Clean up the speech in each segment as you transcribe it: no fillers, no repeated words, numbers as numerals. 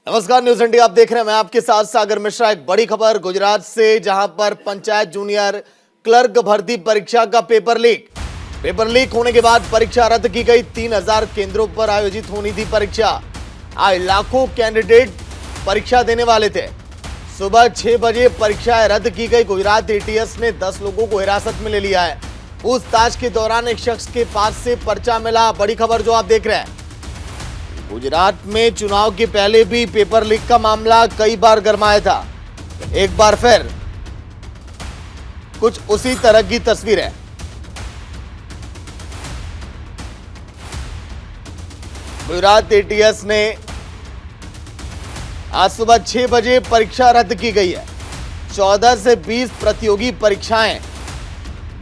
नमस्कार, news India आप देख रहे हैं। मैं आपके साथ सागर मिश्रा। एक बड़ी खबर गुजरात से, जहां पर पंचायत जूनियर क्लर्क भर्ती परीक्षा का पेपर लीक होने के बाद परीक्षा रद्द की गई। 3000 केंद्रों पर आयोजित होनी थी परीक्षा। आज लाखों कैंडिडेट परीक्षा देने वाले थे। सुबह 6 बजे परीक्षा रद्द की गई। गुजरात एटीएस ने 10 लोगों को हिरासत में ले लिया है। पूछताछ के दौरान एक शख्स के पास से पर्चा मिला। बड़ी खबर जो आप देख रहे हैं, गुजरात में चुनाव के पहले भी पेपर लीक का मामला कई बार गरमाया था। एक बार फिर कुछ उसी तरह की तस्वीर है। गुजरात एटीएस ने आज सुबह 6 बजे परीक्षा रद्द की गई है। 14 से 20 प्रतियोगी परीक्षाएं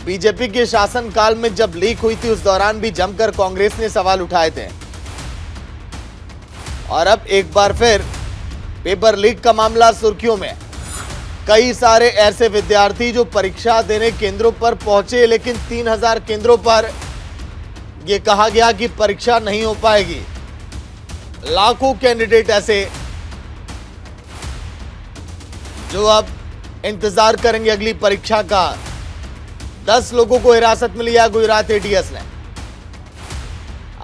बीजेपी के शासनकाल में जब लीक हुई थी, उस दौरान भी जमकर कांग्रेस ने सवाल उठाए थे। और अब एक बार फिर पेपर लीक का मामला सुर्खियों में। कई सारे ऐसे विद्यार्थी जो परीक्षा देने केंद्रों पर पहुंचे, लेकिन 3000 केंद्रों पर यह कहा गया कि परीक्षा नहीं हो पाएगी। लाखों कैंडिडेट ऐसे जो अब इंतजार करेंगे अगली परीक्षा का। 10 लोगों को हिरासत में लिया गुजरात एटीएस ने।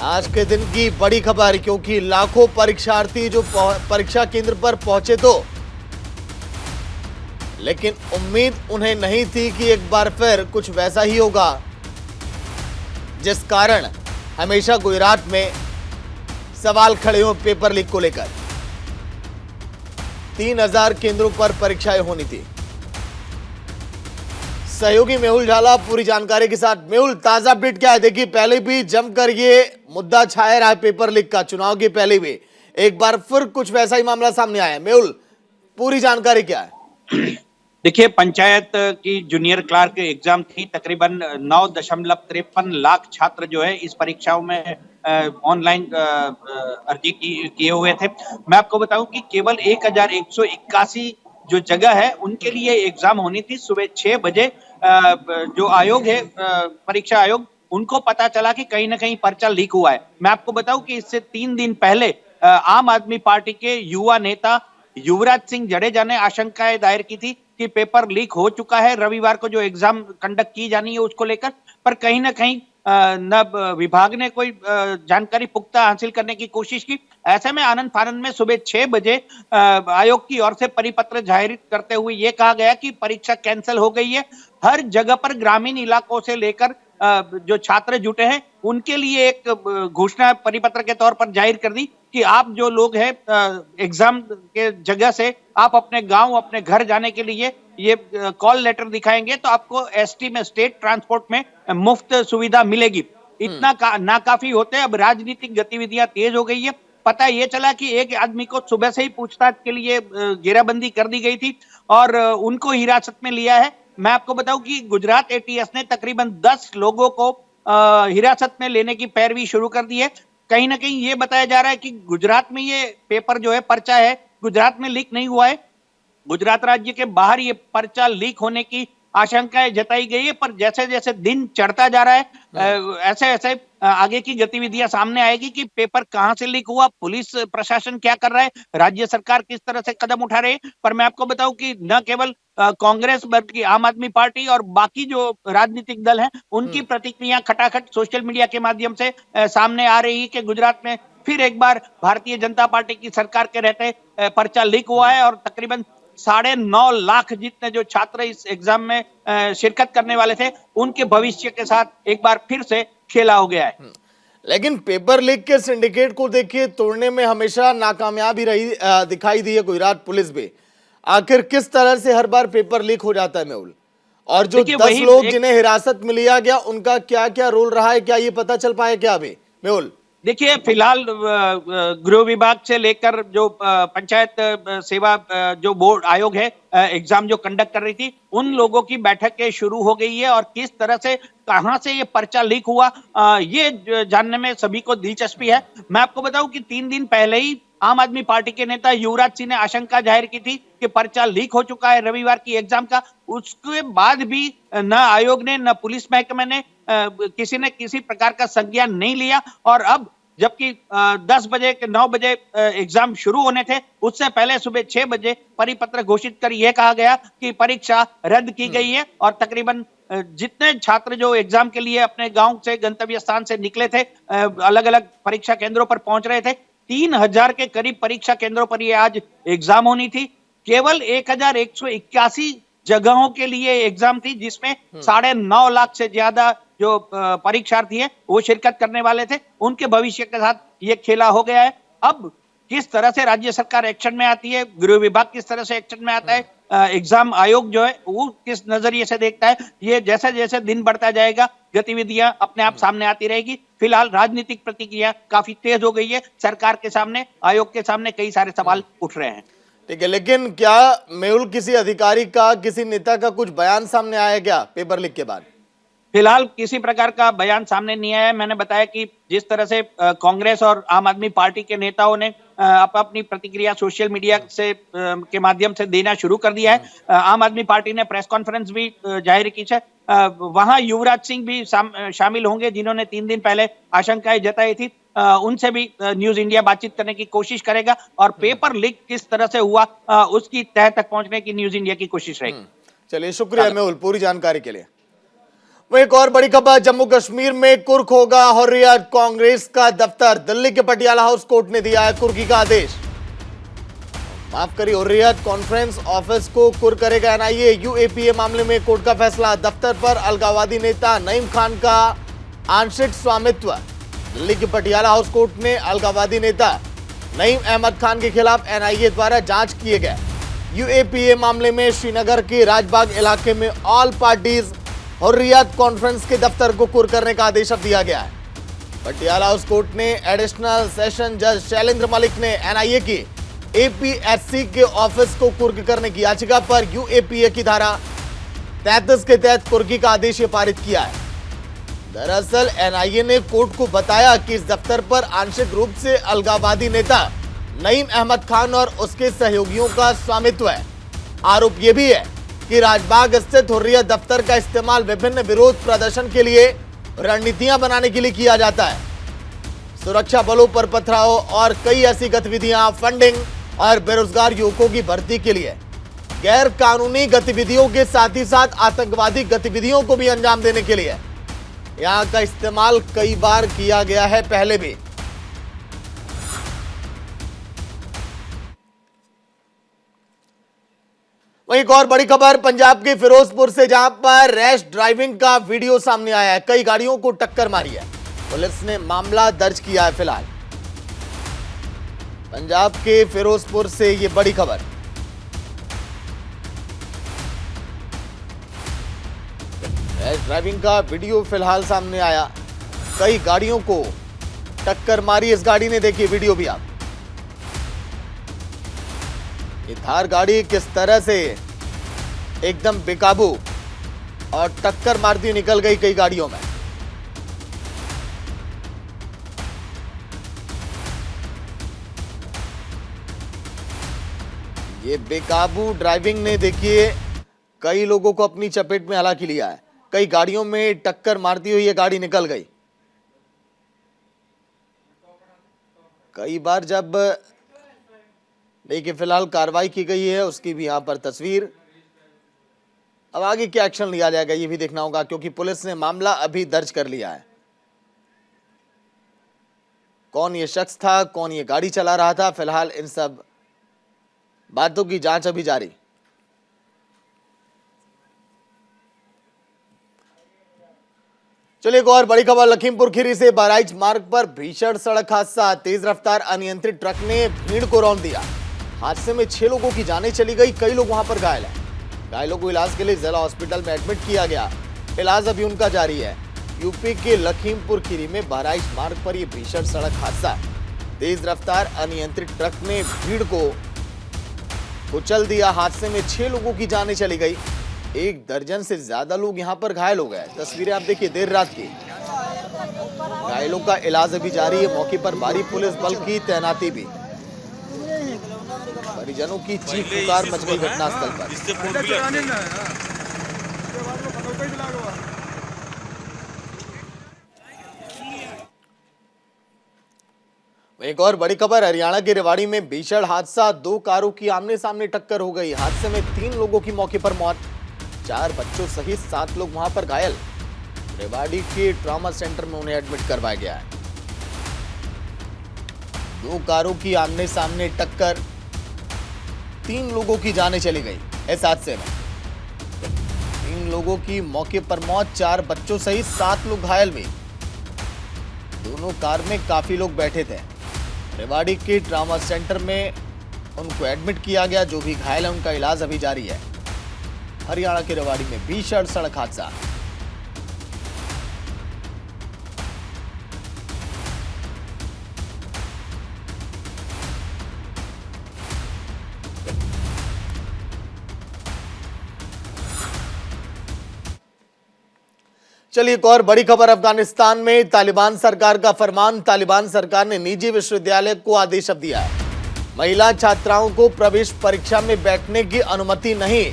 आज के दिन की बड़ी खबर, क्योंकि लाखों परीक्षार्थी जो परीक्षा केंद्र पर पहुंचे तो, लेकिन उम्मीद उन्हें नहीं थी कि एक बार फिर कुछ वैसा ही होगा, जिस कारण हमेशा गुजरात में सवाल खड़े हो पेपर लीक को लेकर। 3000 केंद्रों पर परीक्षाएं होनी थी। सहयोगी मेहुल झाला पूरी जानकारी के साथ। मेहुल, ताजा अपडेट क्या है? देखिए, पहले भी जमकर ये मुद्दा छाया रहा है पेपर लीक का, चुनाव के पहले भी। एक बार फिर कुछ वैसा ही मामला सामने आया है। मेहुल, पूरी जानकारी क्या है? देखिए, पंचायत की जूनियर क्लार्क एग्जाम थी। तकरीबन 9.53 लाख छात्र जो है इस परीक्षाओं में ऑनलाइन अर्जी किए हुए थे। मैं आपको बताऊं कि केवल 1181 जो जगह है उनके लिए एग्जाम होनी थी। सुबह 6 बजे जो आयोग है, परीक्षा आयोग, उनको पता चला कि कहीं ना कहीं पर्चा लीक हुआ है। मैं आपको बताऊं कि इससे 3 दिन पहले आम आदमी पार्टी के युवा नेता युवराज सिंह जडेजा ने आशंकाएं दायर की थी कि पेपर लीक हो चुका है। रविवार को जो एग्जाम कंडक्ट की जानी है उसको लेकर, पर कहीं ना कहीं न विभाग ने कोई जानकारी पुख्ता हासिल करने की कोशिश की। ऐसे में आनंद फानंद में सुबह 6 बजे आयोग की ओर से परिपत्र जारी करते हुए यह कहा गया कि परीक्षा कैंसिल हो गई है। हर जगह पर ग्रामीण इलाकों से लेकर जो छात्र जुटे हैं उनके लिए एक घोषणा परिपत्र के तौर पर जाहिर कर दी कि आप जो लोग हैं एग्जाम के जगह से आप अपने गांव, अपने घर जाने के लिए ये कॉल लेटर दिखाएंगे तो आपको एसटी में, स्टेट ट्रांसपोर्ट में मुफ्त सुविधा मिलेगी। इतना नाकाफी होते अब राजनीतिक गतिविधियां तेज हो गई है। पता ये चला कि एक आदमी को सुबह से ही पूछताछ के लिए घेराबंदी कर दी गई थी और उनको हिरासत में लिया है। मैं आपको बताऊं कि गुजरात एटीएस ने तकरीबन 10 लोगों को हिरासत में लेने की पैरवी शुरू कर दी है। कहीं ना कहीं ये बताया जा रहा है कि गुजरात में ये पेपर जो है, पर्चा है, गुजरात में लीक नहीं हुआ है। गुजरात राज्य के बाहर ये पर्चा लीक होने की आशंकाएं जताई गई है, पर जैसे जैसे दिन चढ़ता जा रहा है ऐसे ऐसे आगे की गतिविधियां सामने आएगी कि पेपर कहां से लीक हुआ, पुलिस प्रशासन क्या कर रहा है, राज्य सरकार किस तरह से कदम उठा रही है। पर मैं आपको बताऊं कि न केवल कांग्रेस बल्कि आम आदमी पार्टी और बाकी जो राजनीतिक दल हैं उनकी प्रतिक्रिया खटाखट सोशल मीडिया के माध्यम से सामने आ रही है कि गुजरात में फिर एक बार भारतीय जनता पार्टी की सरकार के रहते पर्चा लीक हुआ है और तकरीबन 9.5 लाख जितने जो छात्र इस एग्जाम में शिरकत करने वाले थे उनके भविष्य के साथ एक बार फिर से खेला हो गया है। लेकिन पेपर लीक के सिंडिकेट को देखिए, तोड़ने में हमेशा नाकामयाब ही रही दिखाई दी है गुजरात पुलिस भी। आखिर किस तरह से हर बार पेपर लीक हो जाता है मेहुल? और जो 10 लोग जिन्हें हिरासत में लिया गया उनका क्या क्या रोल रहा है, क्या ये पता चल पाया क्या अभी मेहुल? देखिए, फिलहाल गृह विभाग से लेकर जो पंचायत सेवा जो बोर्ड आयोग है एग्जाम जो कंडक्ट कर रही थी, उन लोगों की बैठकें शुरू हो गई है और किस तरह से, कहां से ये पर्चा लीक हुआ ये जानने में सभी को दिलचस्पी है। मैं आपको बताऊं कि 3 दिन पहले ही आम आदमी पार्टी के नेता युवराज सिंह ने आशंका जाहिर की थी कि पर्चा लीक हो चुका है रविवार की एग्जाम का। उसके बाद भी न आयोग ने, न पुलिस महकमे ने किसी ने किसी प्रकार का संज्ञान नहीं लिया और अब जबकि 10 बजे के 9 बजे एग्जाम शुरू होने थे, उससे पहले सुबह 6 बजे परिपत्र घोषित कर यह कहा गया कि परीक्षा रद्द की गई है और तकरीबन जितने छात्र जो एग्जाम के लिए अपने गांव से गंतव्य स्थान से निकले थे, अलग अलग परीक्षा केंद्रों पर पहुंच रहे थे, 3000 के करीब परीक्षा केंद्रों पर ये आज एग्जाम होनी थी। केवल 1181 जगहों के लिए एग्जाम थी, जिसमें 9.5 लाख से ज्यादा जो परीक्षार्थी है वो शिरकत करने वाले थे। उनके भविष्य के साथ ये खेला हो गया है। अब किस तरह से राज्य सरकार एक्शन में आती है, गृह विभाग किस तरह से एक्शन में आता है, एग्जाम आयोग जो है वो किस नजरिए से देखता है, ये जैसे जैसे दिन बढ़ता जाएगा गतिविधियां अपने आप सामने आती रहेगी। फिलहाल राजनीतिक प्रतिक्रिया काफी तेज हो गई है। सरकार के सामने, आयोग के सामने कई सारे सवाल उठ रहे हैं। ठीक है, लेकिन क्या मेहुल किसी अधिकारी का, किसी नेता का कुछ बयान सामने आया क्या पेपर लीक के बाद? फिलहाल किसी प्रकार का बयान सामने नहीं आया है। मैंने बताया कि जिस तरह से कांग्रेस और आम आदमी पार्टी के नेताओं ने अपनी प्रतिक्रिया सोशल मीडिया से के माध्यम से देना शुरू कर दिया है। आम आदमी पार्टी ने प्रेस कॉन्फ्रेंस भी जाहिर की है। वहां युवराज सिंह भी शामिल होंगे, जिन्होंने 3 दिन पहले आशंकाएं जताई थी। उनसे भी न्यूज इंडिया बातचीत करने की कोशिश करेगा और पेपर लीक किस तरह से हुआ उसकी तह तक पहुंचने की न्यूज इंडिया की कोशिश रहेगी। चलिए, शुक्रिया मेहुल पूरी जानकारी के लिए। वो एक और बड़ी खबर, जम्मू कश्मीर में कुर्क होगा हुर्रियत कांग्रेस का दफ्तर। दिल्ली के पटियाला हाउस कोर्ट ने दिया है कुर्की का आदेश। माफ करिए, हुर्रियत कॉन्फ्रेंस ऑफिस को कुर्क करेगा एनआईए। यूएपीए मामले में कोर्ट का फैसला। दफ्तर पर अलगाववादी नेता नईम खान का आंशिक स्वामित्व। दिल्ली के पटियाला हाउस कोर्ट ने अलगाववादी नेता नईम अहमद खान के खिलाफ एनआईए द्वारा जांच किए गए यूएपीए मामले में श्रीनगर के राजबाग इलाके में ऑल पार्टीज हुर्रियत कॉन्फ्रेंस के दफ्तर को कुर्क करने का आदेश दिया गया है। पटियाला हाउस कोर्ट ने एडिशनल सेशन जज शैलेंद्र मलिक ने एनआईए की एपीएससी के ऑफिस को कुर्क करने की याचिका पर यूएपीए की धारा 33 के तहत कुर्की का आदेश पारित किया है। दरअसल एनआईए ने कोर्ट को बताया कि इस दफ्तर पर आंशिक रूप से अलगाववादी नेता नईम अहमद खान और उसके सहयोगियों का स्वामित्व है। आरोप यह भी है कि राजबाग स्थित हुर्रियत दफ्तर का इस्तेमाल विभिन्न विरोध प्रदर्शन के लिए रणनीतियां बनाने के लिए किया जाता है। सुरक्षा बलों पर पथराव और कई ऐसी गतिविधियां, फंडिंग और बेरोजगार युवकों की भर्ती के लिए, गैर कानूनी गतिविधियों के साथ ही साथ आतंकवादी गतिविधियों को भी अंजाम देने के लिए यहां का इस्तेमाल कई बार किया गया है पहले भी। वहीं एक और बड़ी खबर पंजाब के फिरोजपुर से, जहां पर रैश ड्राइविंग का वीडियो सामने आया है। कई गाड़ियों को टक्कर मारी है। पुलिस ने मामला दर्ज किया है। फिलहाल पंजाब के फिरोजपुर से ये बड़ी खबर। रैश ड्राइविंग का वीडियो फिलहाल सामने आया। कई गाड़ियों को टक्कर मारी इस गाड़ी ने। देखिए वीडियो भी आप। ये थार गाड़ी किस तरह से एकदम बेकाबू और टक्कर मारती हुई निकल गई कई गाड़ियों में। ये बेकाबू ड्राइविंग ने देखिए कई लोगों को अपनी चपेट में हालांकि लिया है। कई गाड़ियों में टक्कर मारती हुई ये गाड़ी निकल गई। कई बार जब देखिए फिलहाल कार्रवाई की गई है, उसकी भी यहां पर तस्वीर। अब आगे क्या एक्शन लिया जाएगा ये भी देखना होगा, क्योंकि पुलिस ने मामला अभी दर्ज कर लिया है। कौन ये शख्स था, कौन ये गाड़ी चला रहा था, फिलहाल इन सब बातों की जांच अभी जारी। चलिए एक और बड़ी खबर लखीमपुर खीरी से, बहराइच मार्ग पर भीषण सड़क हादसा। तेज रफ्तार अनियंत्रित ट्रक ने भीड़ को रौंद दिया। हादसे में 6 लोगों की जानें चली गई, कई लोग वहां पर घायल हैं। घायलों को इलाज के लिए जिला हॉस्पिटल में एडमिट किया गया। इलाज अभी उनका जारी है। यूपी के लखीमपुर खीरी में बहराइच मार्ग पर यह भीषण सड़क हादसा। तेज रफ्तार अनियंत्रित ट्रक ने भीड़ को कुचल दिया। हादसे में 6 लोगों की जानें चली गई। 1 दर्जन से ज्यादा लोग यहां पर घायल हो गए। तस्वीरें आप देखिए देर रात की। घायलों का इलाज अभी जारी है। मौके पर भारी पुलिस बल की तैनाती भी। परिजनों की चीख पुकार मच गई घटनास्थल पर। एक और बड़ी खबर, हरियाणा के रेवाड़ी में भीषण हादसा, 2 कारों की आमने सामने टक्कर हो गई। हादसे में 3 लोगों की मौके पर मौत, 4 बच्चों सहित 7 लोग वहां पर घायल। रेवाड़ी के ट्रॉमा सेंटर में उन्हें एडमिट करवाया गया है। 2 कारों की आमने सामने टक्कर, 3 लोगों की जानें चली गई इस हादसे में। 3 लोगों की मौके पर मौत, 4 बच्चों सहित 7 लोग घायल भी। दोनों कार में काफी लोग बैठे थे। रेवाड़ी के ट्रॉमा सेंटर में उनको एडमिट किया गया। जो भी घायल है उनका इलाज अभी जारी है। हरियाणा के रेवाड़ी में भीषण सड़क हादसा। चलिए एक और बड़ी खबर, अफगानिस्तान में तालिबान सरकार का फरमान। तालिबान सरकार ने निजी विश्वविद्यालय को आदेश अब दिया है। महिला छात्राओं को प्रवेश परीक्षा में बैठने की अनुमति नहीं।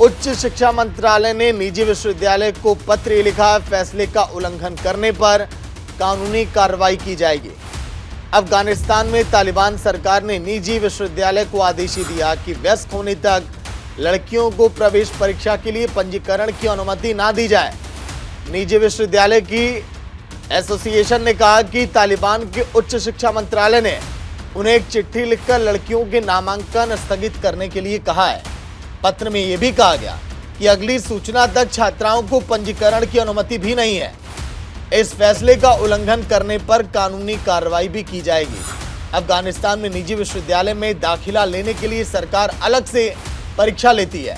उच्च शिक्षा मंत्रालय ने निजी विश्वविद्यालय को पत्र लिखा, फैसले का उल्लंघन करने पर कानूनी कार्रवाई की जाएगी। अफगानिस्तान में तालिबान सरकार ने निजी विश्वविद्यालय को आदेश दिया कि वयस्क होने तक लड़कियों को प्रवेश परीक्षा के लिए पंजीकरण की अनुमति ना दी जाए। निजी विश्वविद्यालय की एसोसिएशन ने कहा कि तालिबान के उच्च शिक्षा मंत्रालय ने उन्हें एक चिट्ठी लिखकर लड़कियों के नामांकन स्थगित करने के लिए कहा है। पत्र में यह भी कहा गया कि अगली सूचना तक छात्राओं को पंजीकरण की अनुमति भी नहीं है। इस फैसले का उल्लंघन करने पर कानूनी कार्रवाई भी की जाएगी। अफगानिस्तान में निजी विश्वविद्यालय में दाखिला लेने के लिए सरकार अलग से परीक्षा लेती है,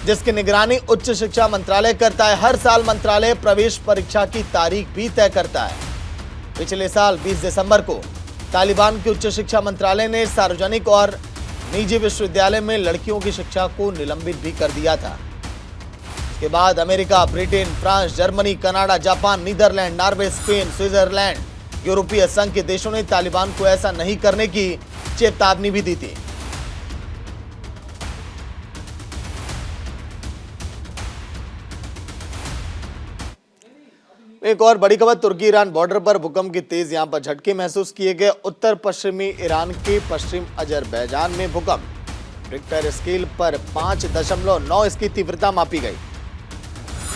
जिसकी निगरानी उच्च शिक्षा मंत्रालय करता है। हर साल मंत्रालय प्रवेश परीक्षा की तारीख भी तय करता है। पिछले साल 20 दिसंबर को तालिबान के उच्च शिक्षा मंत्रालय ने सार्वजनिक और निजी विश्वविद्यालय में लड़कियों की शिक्षा को निलंबित भी कर दिया था। इसके बाद America, Britain, France, Germany, Canada, Japan, Netherlands, Norway, Spain, Switzerland, यूरोपीय संघ के देशों ने तालिबान को ऐसा नहीं करने की चेतावनी भी दी थी। एक और बड़ी खबर, तुर्की ईरान बॉर्डर पर भूकंप के तेज यहां पर झटके महसूस किए गए। उत्तर पश्चिमी ईरान के पश्चिम अजरबैजान में भूकंप रिक्टर स्केल पर 5.9 इसकी तीव्रता मापी गई।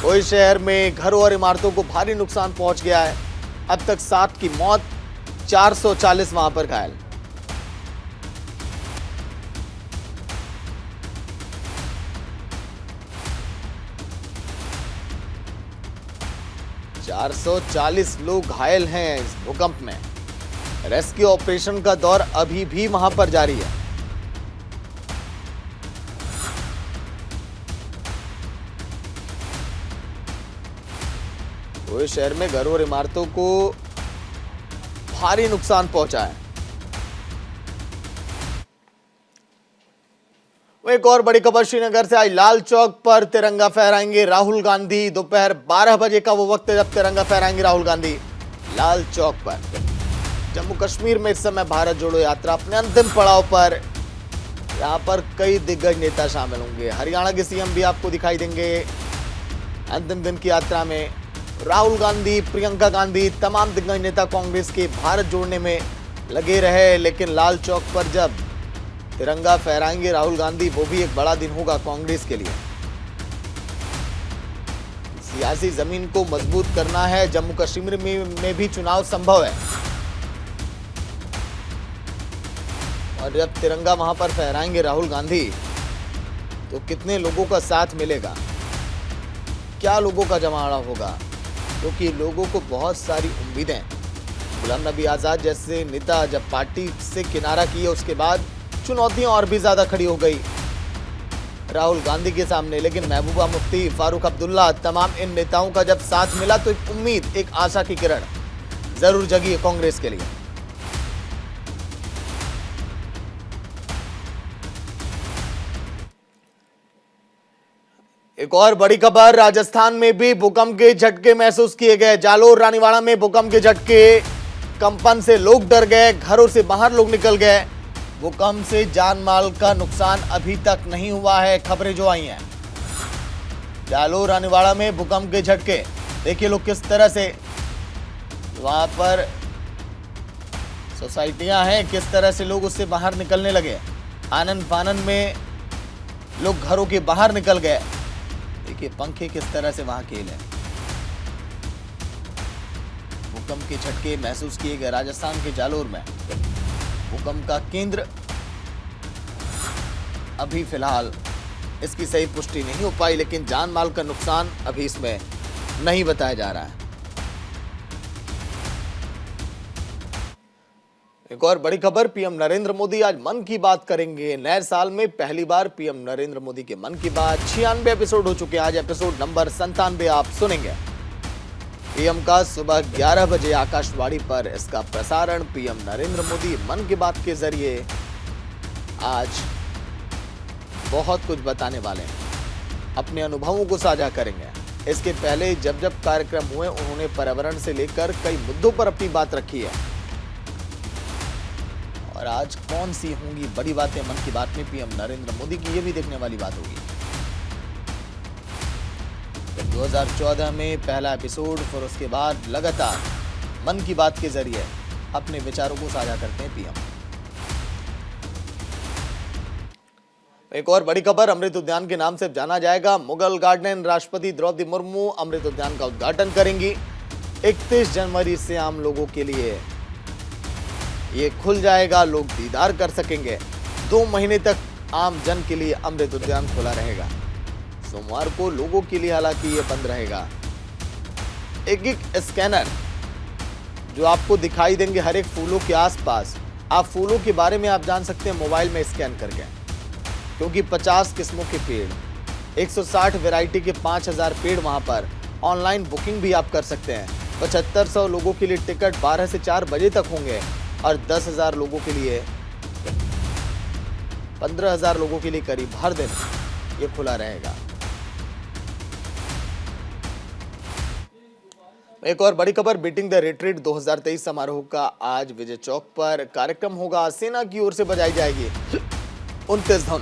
कोई शहर में घरों और इमारतों को भारी नुकसान पहुंच गया है। अब तक 7 की मौत, 440 वहां पर घायल। चार 440 लोग घायल हैं इस भूकंप में। रेस्क्यू ऑपरेशन का दौर अभी भी वहां पर जारी है। पूरे शहर में घरों और इमारतों को भारी नुकसान पहुंचा है। एक और बड़ी खबर श्रीनगर से आई, लाल चौक पर तिरंगा फहराएंगे राहुल गांधी। दोपहर 12 बजे का वो वक्त है जब तिरंगा फहराएंगे राहुल गांधी लाल चौक पर। जम्मू कश्मीर में इस समय भारत जोड़ो यात्रा अपने अंतिम पड़ाव पर। यहां पर कई दिग्गज नेता शामिल होंगे। हरियाणा के सीएम भी आपको दिखाई देंगे अंतिम दिन की यात्रा में। राहुल गांधी, प्रियंका गांधी, तमाम दिग्गज नेता कांग्रेस के भारत जोड़ने में लगे रहे। लेकिन लाल चौक पर जब तिरंगा फहराएंगे राहुल गांधी, वो भी एक बड़ा दिन होगा कांग्रेस के लिए। सियासी जमीन को मजबूत करना है। जम्मू कश्मीर में भी चुनाव संभव है और जब तिरंगा वहां पर फहराएंगे राहुल गांधी तो कितने लोगों का साथ मिलेगा, क्या लोगों का जमावड़ा होगा, क्योंकि लोगों को बहुत सारी उम्मीदें। गुलाम नबी आजाद जैसे नेता जब पार्टी से किनारा किए उसके बाद चुनौतियां और भी ज्यादा खड़ी हो गई राहुल गांधी के सामने। लेकिन महबूबा मुफ्ती, फारूक अब्दुल्ला, तमाम इन नेताओं का जब साथ मिला तो एक उम्मीद, एक आशा की किरण जरूर जगी है कांग्रेस के लिए। एक और बड़ी खबर, राजस्थान में भी भूकंप के झटके महसूस किए गए। जालोर, रानीवाड़ा में भूकंप के झटके, कंपन से लोग डर गए, घरों से बाहर लोग निकल गए। भूकंप से जान माल का नुकसान अभी तक नहीं हुआ है, खबरें जो आई हैं। जालोर, रानीवाड़ा में भूकंप के झटके, देखिए लोग किस तरह से वहां पर सोसाइटियां हैं, किस तरह से लोग उससे बाहर निकलने लगे। आनन फानन में लोग घरों के बाहर निकल गए। देखिए पंखे किस तरह से वहां खेले। भूकंप के झटके महसूस किए गए राजस्थान के जालोर में। भूकंप का केंद्र अभी फिलहाल इसकी सही पुष्टि नहीं हो पाई, लेकिन जान माल का नुकसान अभी इसमें नहीं बताया जा रहा है। एक और बड़ी खबर, पीएम नरेंद्र मोदी आज मन की बात करेंगे। नए साल में पहली बार पीएम नरेंद्र मोदी के मन की बात 96 एपिसोड हो चुके हैं। आज एपिसोड नंबर 97 आप सुनेंगे। पीएम का सुबह 11 बजे आकाशवाणी पर इसका प्रसारण। पीएम नरेंद्र मोदी मन की बात के जरिए आज बहुत कुछ बताने वाले हैं, अपने अनुभवों को साझा करेंगे। इसके पहले जब जब कार्यक्रम हुए उन्होंने पर्यावरण से लेकर कई मुद्दों पर अपनी बात रखी है। और आज कौन सी होंगी बड़ी बातें मन की बात में पीएम नरेंद्र मोदी की, ये भी देखने वाली बात होगी। 2014 में पहला एपिसोड, फिर उसके बाद लगातार मन की बात के जरिए अपने विचारों को साझा करते हैं पीएम। एक और बड़ी खबर, अमृत उद्यान के नाम से जाना जाएगा मुगल गार्डन। राष्ट्रपति द्रौपदी मुर्मू अमृत उद्यान का उद्घाटन करेंगी। 31 जनवरी से आम लोगों के लिए ये खुल जाएगा, लोग दीदार कर सकेंगे। 2 महीने तक आम जन के लिए अमृत उद्यान खुला रहेगा। सोमवार को लोगों के लिए हालांकि ये बंद रहेगा। एक स्कैनर जो आपको दिखाई देंगे हर एक फूलों के आसपास। आप फूलों के बारे में आप जान सकते हैं मोबाइल में स्कैन करके, क्योंकि 50 किस्मों के पेड़, 160 वैरायटी के 5000 पेड़ वहां पर ऑनलाइन बुकिंग भी आप कर सकते हैं। 7500 लोगों के लिए टिकट 12 से 4 बजे तक होंगे और 10,000 लोगों के लिए 15,000 लोगों के लिए करीब हर दिन ये खुला रहेगा। एक और बड़ी खबर, बीटिंग द रिट्रीट 2023 समारोह का आज विजय चौक पर कार्यक्रम होगा। सेना की ओर से बजाई जाएगी 29 धुन।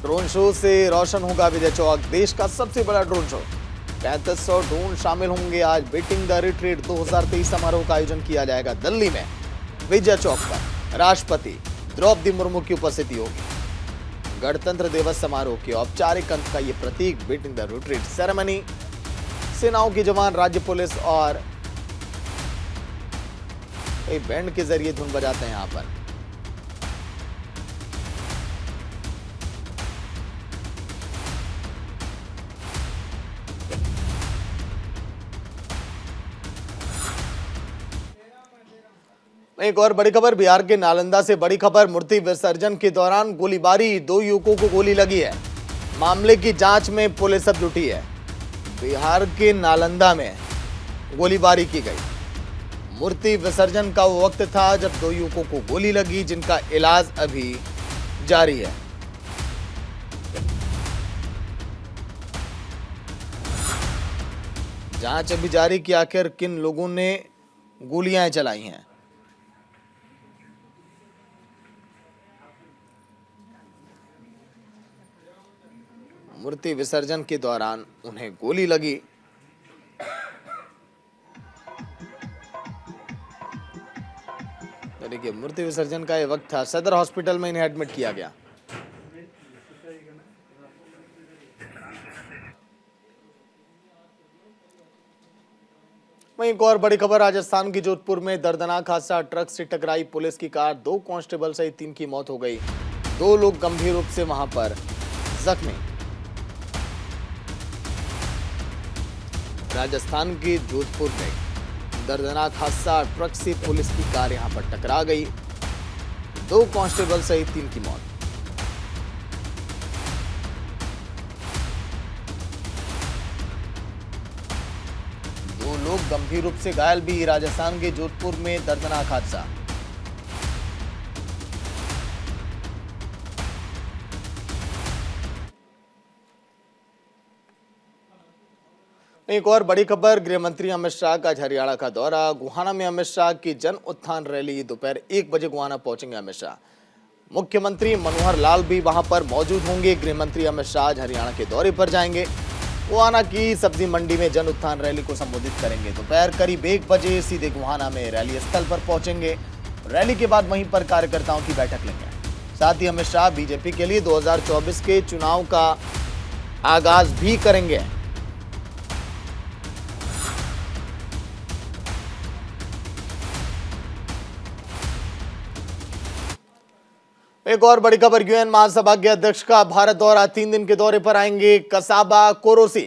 ड्रोन शो से रोशन होगा विजय चौक, देश का सबसे बड़ा ड्रोन शो। 3500 ड्रोन शामिल होंगे। आज बीटिंग द रिट्रीट 2023 समारोह का आयोजन किया जाएगा दिल्ली में विजय चौक पर। राष्ट्रपति द्रौपदी मुर्मू की उपस्थिति होगी। गणतंत्र दिवस समारोह के औपचारिक अंत का ये प्रतीक बीटिंग द रिट्रीट सेरेमनी। सेनाओं के जवान, राज्य पुलिस और बैंड के जरिए धुन बजाते हैं यहाँ पर। एक और बड़ी खबर, बिहार के नालंदा से बड़ी खबर, मूर्ति विसर्जन के दौरान गोलीबारी, 2 युवकों को गोली लगी है। मामले की जांच में पुलिस अब जुटी है। बिहार के नालंदा में गोलीबारी की गई। मूर्ति विसर्जन का वो वक्त था जब 2 युवकों को गोली लगी, जिनका इलाज अभी जारी है। जांच अभी जारी कि आखिर किन लोगों ने गोलियां चलाई हैं। मूर्ति विसर्जन के दौरान उन्हें गोली लगी। देखिए मूर्ति विसर्जन का ये वक्त था। सदर हॉस्पिटल में इन्हें एडमिट किया गया। वहीं एक और बड़ी खबर, राजस्थान की जोधपुर में दर्दनाक हादसा, ट्रक से टकराई पुलिस की कार, 2 कांस्टेबल सहित 3 की मौत हो गई। 2 लोग गंभीर रूप से वहां पर जख्मी। राजस्थान के जोधपुर में दर्दनाक हादसा, ट्रक से पुलिस की कार यहां पर टकरा गई। 2 कांस्टेबल सहित 3 की मौत। दो लोग गंभीर रूप से घायल भी। राजस्थान के जोधपुर में दर्दनाक हादसा। एक और बड़ी खबर, गृह मंत्री अमित शाह का हरियाणा का दौरा। गुहाना में अमित शाह की जन उत्थान रैली। दोपहर 1 बजे गुहाना पहुंचेंगे अमित शाह। मुख्यमंत्री मनोहर लाल भी वहां पर मौजूद होंगे। गृह मंत्री अमित शाह हरियाणा के दौरे पर जाएंगे। वो आना की सब्जी मंडी में जन उत्थान रैली को संबोधित करेंगे। दोपहर करीब 1 बजे सीधे गोहाना में रैली स्थल पर पहुंचेंगे। रैली के बाद वहीं पर कार्यकर्ताओं की बैठक लेंगे। साथ ही अमित शाह बीजेपी के लिए 2024 के चुनाव का आगाज भी करेंगे। एक और बड़ी खबर, यूएन महासभा के अध्यक्ष का भारत दौरा, 3 दिन के दौरे पर आएंगे कसाबा कोरोसी।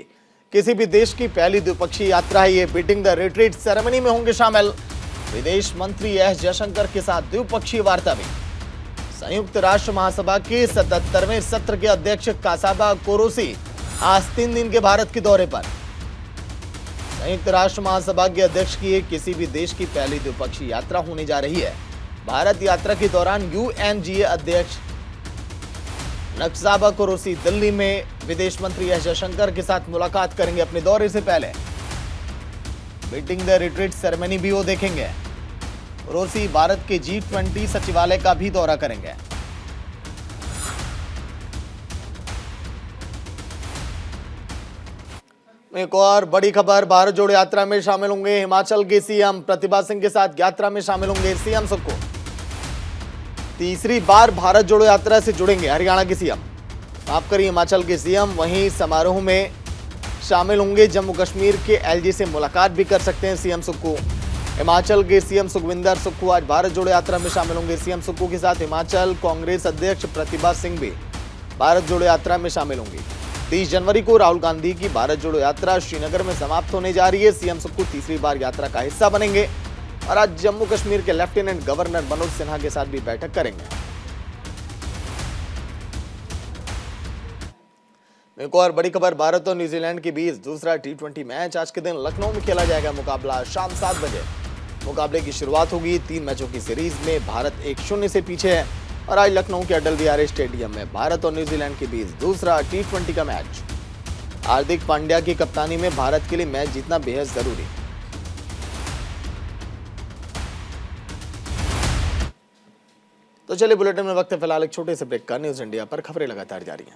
किसी भी देश की पहली द्विपक्षीय यात्रा है ये। बीटिंग द रिट्रीट सेरेमनी में होंगे शामिल। विदेश मंत्री एस जयशंकर के साथ द्विपक्षीय वार्ता भी। संयुक्त राष्ट्र महासभा के 77वें सत्र के अध्यक्ष कसाबा कोरोसी आज 3 दिन के भारत के दौरे पर। संयुक्त राष्ट्र महासभा के अध्यक्ष की ये किसी भी देश की पहली द्विपक्षीय यात्रा होने जा रही है। भारत यात्रा के दौरान यूएनजीए अध्यक्ष कसाबा कोरोसी दिल्ली में विदेश मंत्री एस जयशंकर के साथ मुलाकात करेंगे। अपने दौरे से पहले मीटिंग द रिट्रीट सेरेमनी भी वो देखेंगे। कोरोसी भारत के G20 सचिवालय का भी दौरा करेंगे। एक और बड़ी खबर, भारत जोड़ो यात्रा में शामिल होंगे हिमाचल के सीएम प्रतिभा सिंह के साथ। यात्रा में शामिल होंगे सीएम सुक्खू। तीसरी बार भारत जोड़ो यात्रा से जुड़ेंगे हरियाणा के सीएम, माफ करिए हिमाचल के सीएम। वहीं समारोह में शामिल होंगे। जम्मू कश्मीर के एलजी से मुलाकात भी कर सकते हैं सीएम सुक्खू। हिमाचल के सीएम सुखविंदर सुक्खू आज भारत जोड़ो यात्रा में शामिल होंगे। सीएम सुक्खू के साथ हिमाचल कांग्रेस अध्यक्ष प्रतिभा सिंह भी भारत जोड़ो यात्रा में शामिल होंगी। 30 जनवरी को राहुल गांधी की भारत जोड़ो यात्रा श्रीनगर में समाप्त होने जा रही है। सीएम सुक्खू तीसरी बार यात्रा का हिस्सा बनेंगे और आज जम्मू कश्मीर के लेफ्टिनेंट गवर्नर मनोज सिन्हा के साथ भी बैठक करेंगे। एक और बड़ी खबर, भारत और न्यूजीलैंड के बीच दूसरा T20 मैच आज के दिन लखनऊ में खेला जाएगा। मुकाबला शाम 7 बजे। मुकाबले की शुरुआत होगी। 3 मैचों की सीरीज में भारत 1-0 से पीछे है और आज लखनऊ के अटल बिहारी स्टेडियम में भारत और न्यूजीलैंड के बीच दूसरा T20 का मैच। हार्दिक पांड्या की कप्तानी में भारत के लिए मैच जीतना बेहद जरूरी। तो चलिए बुलेटिन में वक्त है फिलहाल एक छोटे से ब्रेक का। न्यूज इंडिया पर खबरें लगातार जारी हैं।